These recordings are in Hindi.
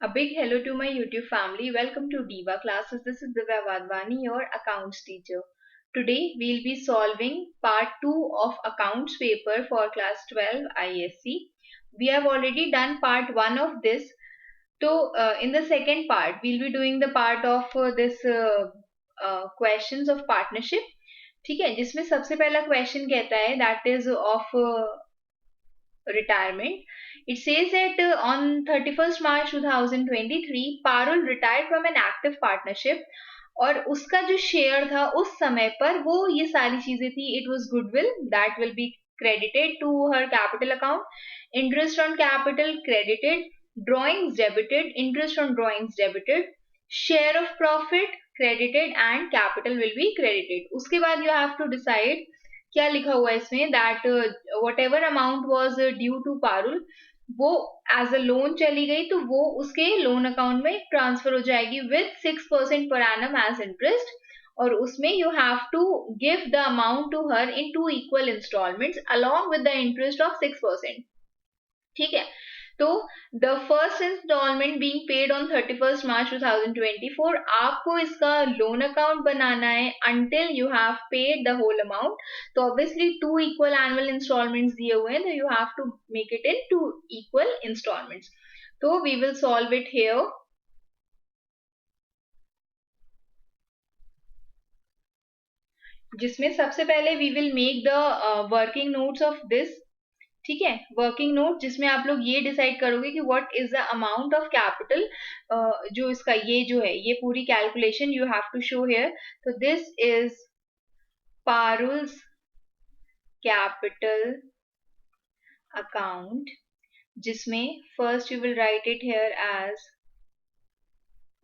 A big hello to my YouTube family. Welcome to Diva Classes. This is Divya Vadvani, your accounts teacher. Today we'll be solving part 2 of accounts paper for class 12 ISC. We have already done part 1 of this. So in the second part we'll be doing the part of this questions of partnership. ठीक है, जिसमें सबसे पहला क्वेश्चन कहता है that is of retirement. It says that on 31st March 2023, Parul retired from an active partnership और उसका जो शेयर था उस समय पर वो ये सारी चीजें थी. It was goodwill that will B credited to her capital account, interest on capital credited, drawings debited, interest on drawings debited, share of profit credited and capital will be credited. उसके बाद you have to decide क्या लिखा हुआ है इसमें that whatever amount was due to Parul वो एज अ लोन चली गई तो वो उसके लोन अकाउंट में ट्रांसफर हो जाएगी with 6% per annum as interest और उसमें you have to give the amount to her in 2 equal instalments along with the interest of 6%. ठीक है, तो the first instalment being paid on 31st March 2024 आपको इसका लोन अकाउंट बनाना है until you have paid the whole amount. तो ऑब्वियसली 2 इक्वल एनुअल इंस्टॉलमेंट्स दिए हुए हैं तो you have to make it in 2 equal instalments. तो we will solve it here. जिसमें सबसे पहले we will make the working notes of this. ठीक है, वर्किंग नोट जिसमें आप लोग ये डिसाइड करोगे कि what is the amount of capital जो इसका ये जो है ये पूरी calculation you have to show here. तो this is Parul's capital account जिसमें first you will write it here as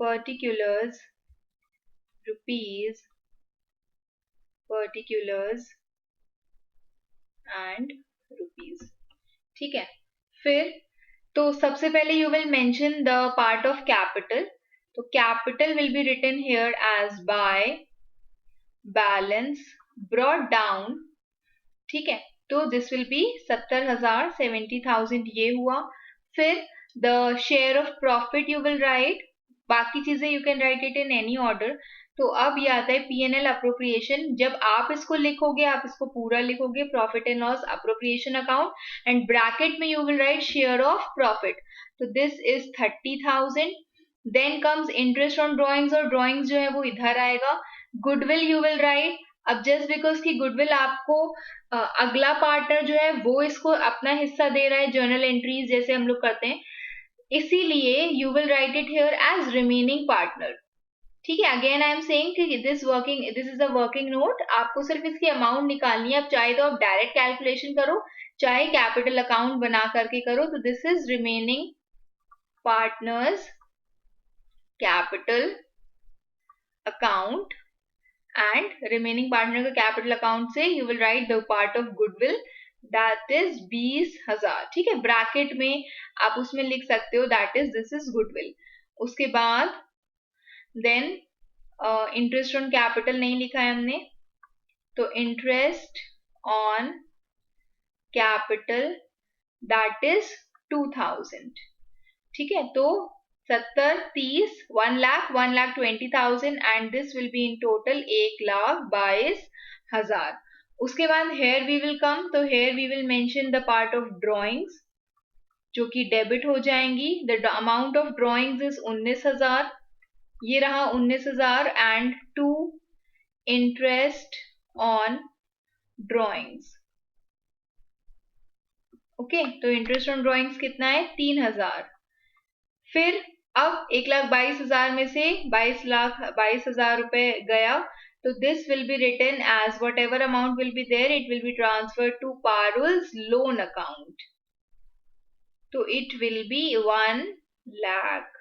particulars rupees particulars and rupees. ठीक है, फिर तो सबसे पहले you will mention the part of capital. तो capital will be written here as by balance brought down. ठीक है, तो दिस विल बी 70,000 70,000 ये हुआ. फिर the share of profit you will right. बाकी चीजें you can write it in any order. तो अब ये आता है P&L अप्रोप्रिएशन. जब आप इसको लिखोगे आप इसको पूरा लिखोगे profit and loss appropriation account and bracket में you will write share of profit. तो this is 30,000. Then comes interest on drawings और ड्रॉइंग्स जो है वो इधर आएगा. Goodwill you will write. अब जस्ट बिकॉज की गुडविल आपको अगला पार्टनर जो है वो इसको अपना हिस्सा दे रहा है जर्नल एंट्रीज जैसे हम लोग करते हैं इसीलिए you will write it here as remaining partner. ठीक है, अगेन आई एम सेइंग कि this is a working note. आपको सिर्फ इसकी अमाउंट निकालनी है. अब चाहे तो आप डायरेक्ट कैलकुलेशन करो चाहे कैपिटल अकाउंट बना करके करो. तो this is remaining partners capital account and remaining partner का कैपिटल अकाउंट से you will write the part of goodwill that is 20,000. ठीक है, ब्रैकेट में आप उसमें लिख सकते हो that is this is goodwill. उसके बाद देन इंटरेस्ट ऑन कैपिटल नहीं लिखा है हमने तो interest on capital that is 2,000. ठीक है, तो 70 30 1,20,000 and this will be in total 1,22,000. उसके बाद हेयर वी विल कम. तो here we will mention the part of drawings जो कि डेबिट हो जाएंगी. The amount of drawings is 19,000. ये रहा 19,000 and 2 interest on drawings. Okay, तो इंटरेस्ट ऑन ड्रॉइंग्स कितना है 3,000. फिर अब 1,22,000 में से 22,22,000 रुपए गया. तो this will be written as whatever amount will be there it will be transfer to Parul's loan account. तो it will be 1 lakh.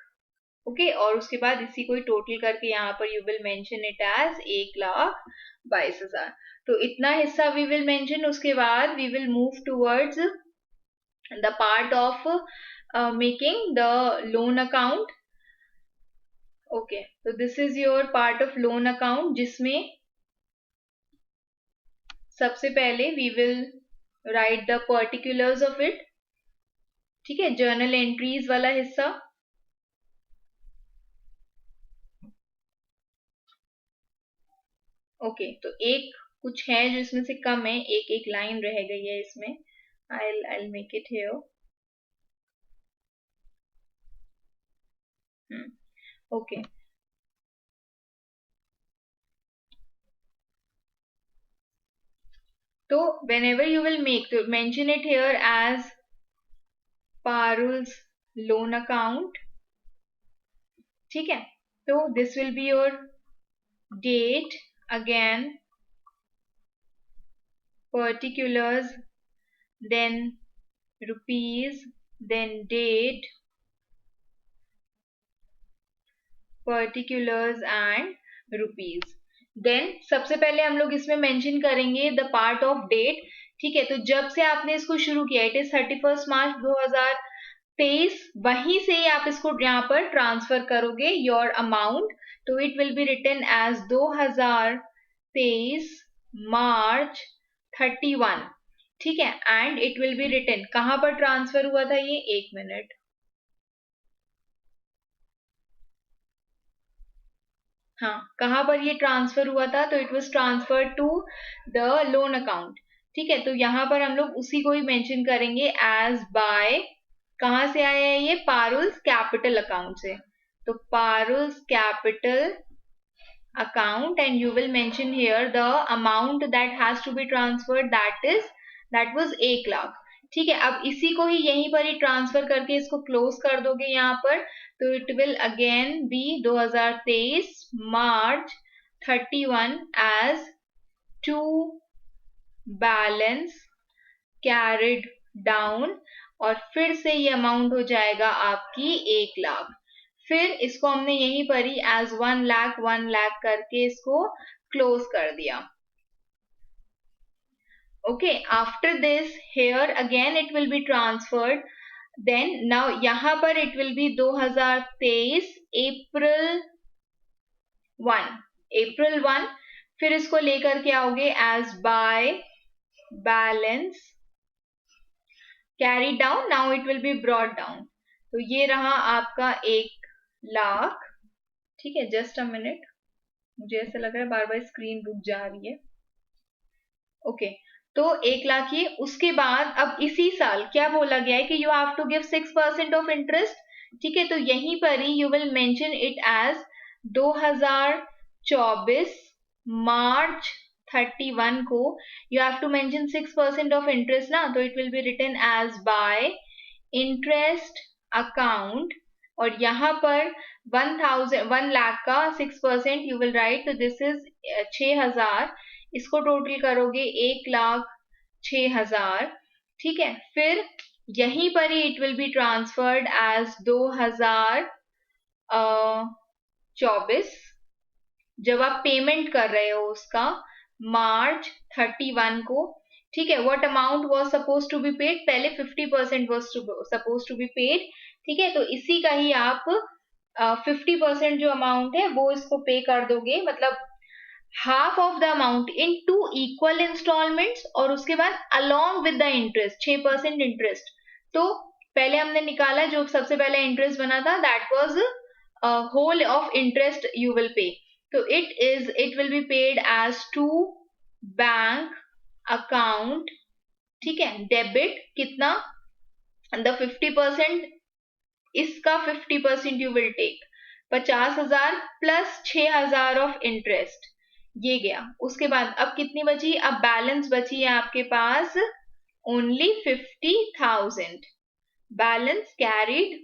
Okay, और उसके बाद इसी को टोटल करके यहाँ पर you will mention it as 1,22,000. तो इतना हिस्सा वी विल मेंशन. उसके बाद we will move towards the part of making the loan account. Okay, तो this is your part of loan account जिसमें सबसे पहले we will write the particulars of it. ठीक है, जर्नल एंट्रीज वाला हिस्सा. ओके, तो एक कुछ है जो इसमें से कम है, एक एक लाइन रह गई है इसमें. I'll make it here. Okay. So whenever you will mention it here as Parul's loan account. ठीक है, तो this will be your date, again particulars, then rupees, then date, particulars and rupees. then सबसे पहले हम लोग इसमें मेंशन करेंगे the part of date. ठीक है, तो जब से आपने इसको शुरू किया, इट इज 31 मार्च 2023, वहीं से ही आप इसको यहाँ पर ट्रांसफर करोगे योर अमाउंट. तो it will be written as 2023 March 31. ठीक है, and it will be written. कहां पर ट्रांसफर हुआ था ये, एक मिनट. हाँ, कहां पर ये ट्रांसफर हुआ था, तो it was transfer to the loan account. ठीक है, तो यहाँ पर हम लोग उसी को ही मेंशन करेंगे एज बाय. कहां से आया है ये, पारुल्स कैपिटल अकाउंट से. तो पारुल्स capital account, and you will mention here the amount that has to be transferred, that was 1 lakh. ठीक है, अब इसी को ही यहीं पर ही ट्रांसफर करके इसको क्लोज कर दोगे यहाँ पर. तो it will again be 2023 March 31 as to balance carried down, और फिर से ये अमाउंट हो जाएगा आपकी 1 लाख. फिर इसको हमने यहीं पर ही एज 1 लाख करके इसको क्लोज कर दिया. Okay, after this here again it will be transferred. Then now यहाँ पर इट विल बी 2023 अप्रैल 1. फिर इसको लेकर के आओगे as by balance carry down. Now it will be brought down. तो ये रहा आपका 1 लाख. ठीक है, जस्ट अ मिनट, मुझे ऐसा लग रहा है बार बार स्क्रीन रुक जा रही है. ओके, तो 1 लाख ये. उसके बाद अब इसी साल क्या बोला गया है कि you have to give 6% of interest. ठीक है, तो यहीं पर ही you will mention it as 2024 March 31 को you have to mention 6% of interest ना. तो it will be written as by interest account, और यहाँ पर 1 लाख का 6% यू विल राइट. तो दिस इज 6,000. इसको टोटल करोगे 1,06,000. ठीक है, फिर यहीं पर ही it will be transferred as 2024 जब आप पेमेंट कर रहे हो उसका मार्च 31 को. ठीक है, what amount was suppose to be paid, पहले 50% was suppose to be paid. ठीक है, तो इसी का ही आप 50% जो अमाउंट है वो इसको पे कर दोगे, मतलब half of the amount in 2 equal instalments, और उसके बाद along with the interest 6% interest. तो पहले हमने निकाला जो सबसे पहले इंटरेस्ट बना था, that was whole of interest you will pay. तो it will be paid as to bank account. ठीक है, डेबिट कितना, द 50%, इसका 50% you will take 50,000 plus 6,000 of interest, ये गया. उसके बाद अब कितनी बची, अब बैलेंस बची है आपके पास ओनली 50,000 बैलेंस कैरिड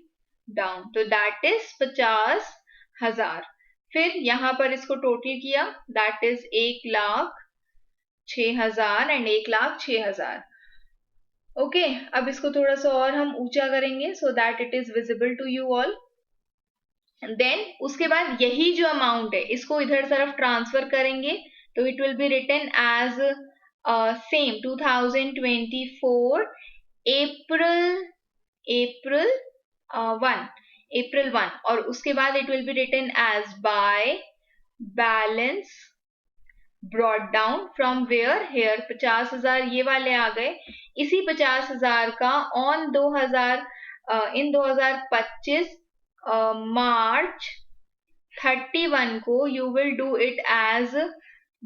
डाउन. तो दैट इज 50,000. फिर यहां पर इसको टोटल किया, दैट इज 1,06,000 एंड 1,06,000. ओके, अब इसको थोड़ा सा और हम ऊंचा करेंगे so that it is visible to you all. Then उसके बाद यही जो अमाउंट है इसको इधर तरफ ट्रांसफर करेंगे. तो it will be written as same 2024 April 1, और उसके बाद it will be written as by balance brought down from where, here 50,000 ये वाले आ गए. इसी 50,000 का ऑन इन 2025 मार्च 31 को you will do it as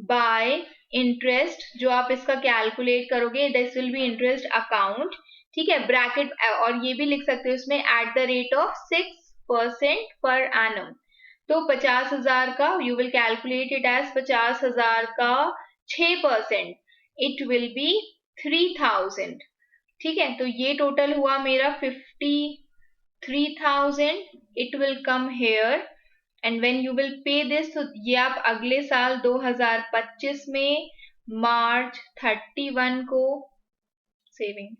by interest, जो आप इसका कैलकुलेट करोगे, this will be interest account, ठीक है, ब्रैकेट, और ये भी लिख सकते हो इसमें at the rate of 6% per annum. तो 50,000 का you will calculate it as 50,000 का 6%, इट विल बी 3,000, ठीक है। तो ये टोटल हुआ मेरा 53,000, it will come here and when you will पे दिस, तो ये आप अगले साल 2025 में मार्च 31 को सेविंग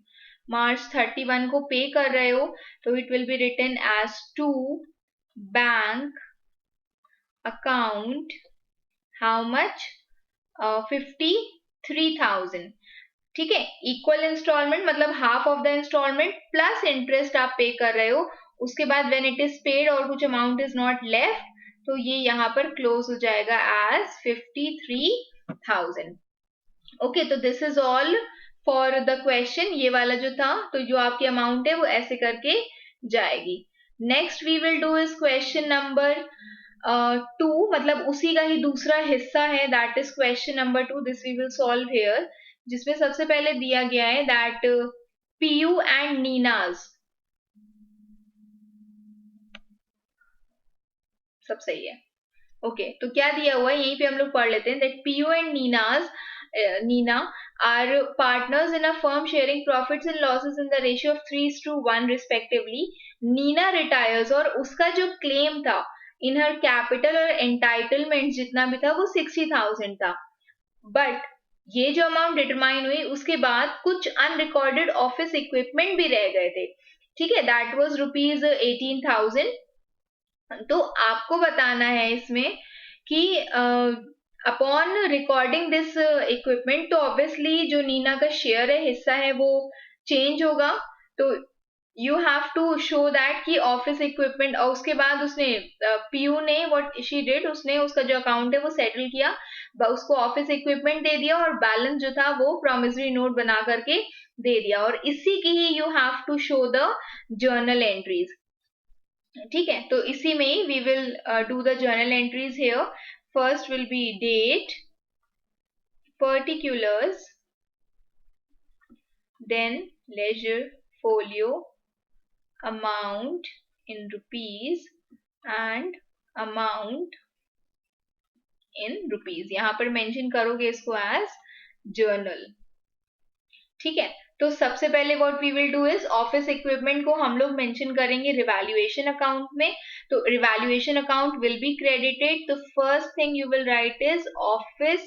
मार्च 31 को पे कर रहे हो, तो it will be written as to bank account how much 53,000, ठीक है। इक्वल इंस्टॉलमेंट मतलब half of the instalment plus interest आप पे कर रहे हो, उसके बाद व्हेन इट इज पेड और कुछ अमाउंट इज नॉट लेफ्ट, तो ये यहाँ पर क्लोज हो जाएगा एज 53,000। ओके, तो this is all for the question. ये वाला जो था, तो जो आपकी अमाउंट है वो ऐसे करके जाएगी। Next we will do is question number 2, मतलब उसी का ही दूसरा हिस्सा है, that is question number 2, this we will solve here, जिसमें सबसे पहले दिया गया है दैट पीयू एंड नीनाज, सब सही है। ओके, तो क्या दिया हुआ है यहीं पे हम लोग पढ़ लेते हैं, that Piyu and Neena are partners in a firm sharing profits and losses in the ratio of 3:1 respectively. Neena retires और उसका जो क्लेम था इन हर कैपिटल और एंटाइटलमेंट जितना भी था वो 60,000 था, बट ये जो अमाउंट डिटरमाइन हुई उसके बाद कुछ अनरिकॉर्डेड ऑफिस इक्विपमेंट भी रह गए थे, ठीक है, दैट वाज रुपीज 18,000। तो आपको बताना है इसमें कि अपॉन रिकॉर्डिंग दिस इक्विपमेंट, तो ऑब्वियसली जो नीना का शेयर है, हिस्सा है, वो चेंज होगा, तो you have to show that कि ऑफिस इक्विपमेंट, और उसके बाद उसने पीयू ने व्हाट शी डिड, उसने उसका जो अकाउंट है वो सेटल किया, उसको ऑफिस इक्विपमेंट दे दिया और बैलेंस जो था वो प्रॉमिसरी नोट बना करके दे दिया, और इसी की ही you have to show the journal entries, ठीक है। तो इसी में ही we will do the journal entries here. First will be date, particulars, then ledger folio, amount in rupees and amount in rupees, यहां पर मेंशन करोगे इसको एज जर्नल, ठीक है। तो सबसे पहले what we will do is office equipment को हम लोग मेंशन करेंगे रिवैल्यूएशन अकाउंट में, तो revaluation account will be credited, तो first thing you will write is office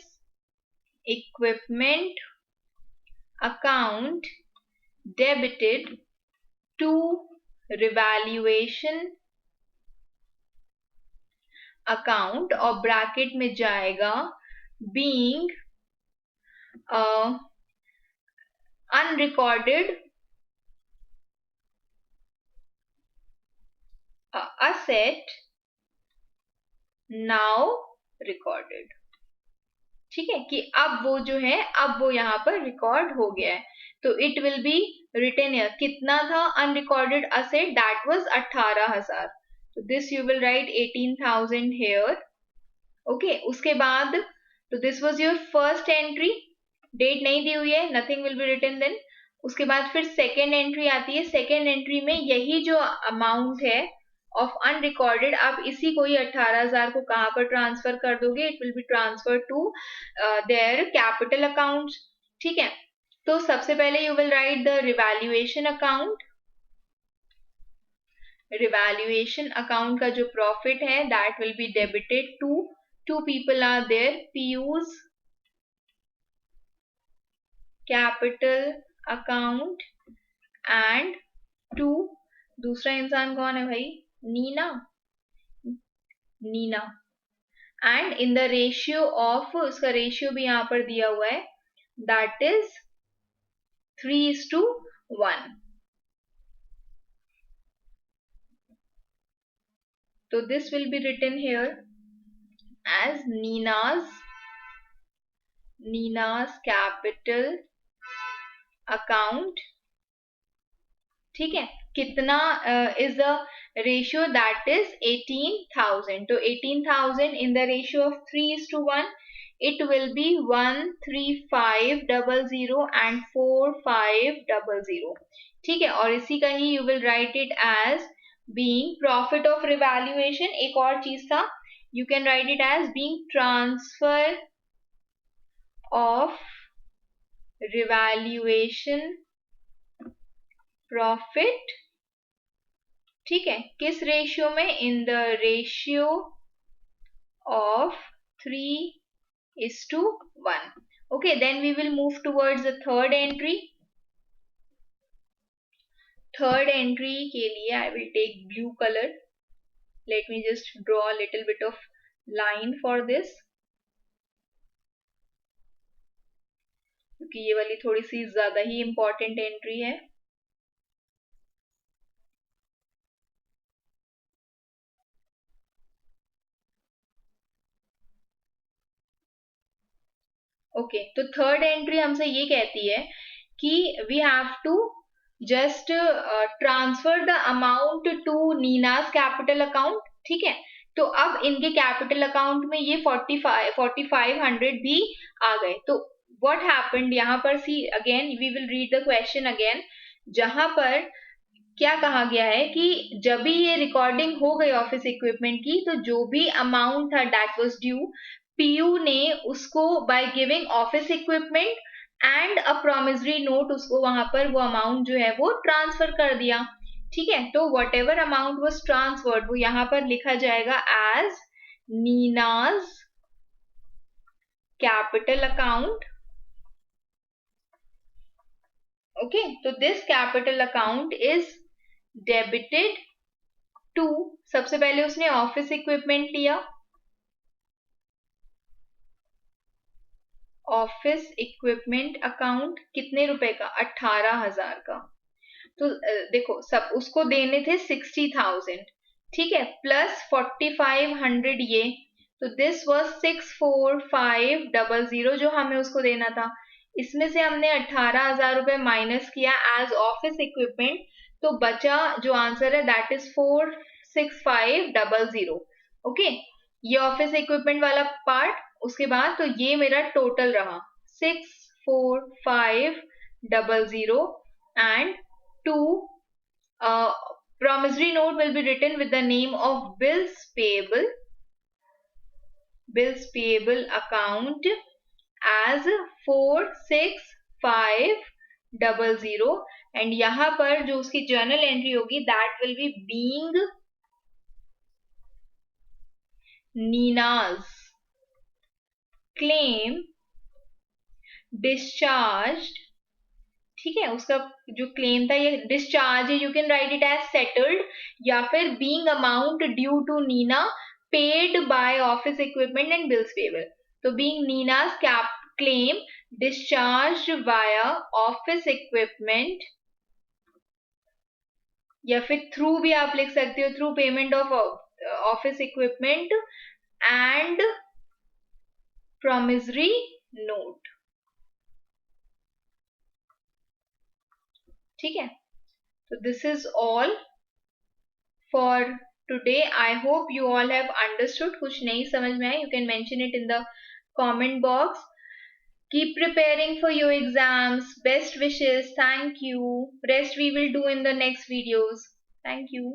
equipment account debited to revaluation account, और ब्रैकेट में जाएगा being unrecorded asset now recorded, ठीक है, कि अब वो जो है अब वो यहाँ पर रिकॉर्ड हो गया है, तो it will be written here, कितना था अनरिकॉर्डेड असेट, दैट वाज 18,000, तो this you will write 18,000 here, okay. उसके बाद, तो this was your first entry, date नहीं दी हुई है, nothing will be written then. उसके बाद फिर सेकेंड एंट्री आती है, सेकेंड एंट्री में यही जो अमाउंट है ऑफ अनरिकॉर्डेड, आप इसी को ही 18,000 को कहां पर ट्रांसफर कर दोगे, it will be transfer to their capital account, ठीक है। तो सबसे पहले you will write the revaluation account, revaluation account का जो प्रॉफिट है that will be debited to, to people are there, Piyush's capital account and to, दूसरा इंसान कौन है भाई, Neena, Neena, and in the ratio of, उसका रेशियो भी यहां पर दिया हुआ है, दैट इज 3:1, तो this will be written here as Neena's, capital account ठीक है, कितना is the ratio, that is 18,000. तो 18,000 in the ratio of 3:1, it will be 13500 and 4500. ठीक है, और इसी का ही you will write it as being profit of revaluation. एक और चीज था, you can write it as being transfer of revaluation profit. ठीक है, किस रेशियो में, in the ratio of 3:1. Okay, then we will move towards the third entry. Third entry के लिए I will take blue colour. Let me just draw little bit of line for this, क्योंकि ये वाली थोड़ी सी ज्यादा ही इंपॉर्टेंट एंट्री है. ओके, तो थर्ड एंट्री हमसे ये कहती है कि we have to just transfer the amount to Neena's capital account. ठीक है, तो अब इनके कैपिटल अकाउंट में ये 4500 भी आ गए. तो व्हाट हैपेंड यहाँ पर, see again we will read the question again. जहां पर क्या कहा गया है कि जब भी ये रिकॉर्डिंग हो गई ऑफिस इक्विपमेंट की, तो जो भी अमाउंट था दैट वाज ड्यू, पीयू ने उसको by giving office equipment and a promissory note, उसको वहां पर वो अमाउंट जो है वो ट्रांसफर कर दिया. ठीक है, तो whatever amount was transferred वो यहाँ पर लिखा जाएगा as Neena's capital account. Okay, तो this capital account is debited to, सबसे पहले उसने ऑफिस इक्विपमेंट लिया, ऑफिस इक्विपमेंट अकाउंट कितने रुपए का, 18,000 का. तो देखो, सब उसको देने थे 60,000. ठीक है, प्लस 4500 ये, तो दिस वाज 64,500 जो हमें उसको देना था. इसमें से हमने 18,000 रुपए माइनस किया एज ऑफिस इक्विपमेंट, तो बचा जो आंसर है दैट इज 46,500. ओके, ये ऑफिस इक्विपमेंट वाला पार्ट. उसके बाद तो ये मेरा टोटल रहा 64,500 and 2 promissory note will be written with the name of bills payable account as 46,500. And यहां पर जो उसकी जर्नल एंट्री होगी that will be being Neena's claim discharged. ठीक है, उसका जो क्लेम था ये डिस्चार्ज है, you can write it as settled, या फिर being amount due to Neena paid by office equipment and bills payable. तो being Neena's claim discharge via office equipment, या फिर थ्रू भी आप लिख सकते हो, through payment of office equipment and promissory note. ठीक है, so this is all for today. I hope you all have understood. कुछ नहीं समझ में आया, you can mention it in the comment box. Keep preparing for your exams. Best wishes. Thank you. Rest we will do in the next videos. Thank you.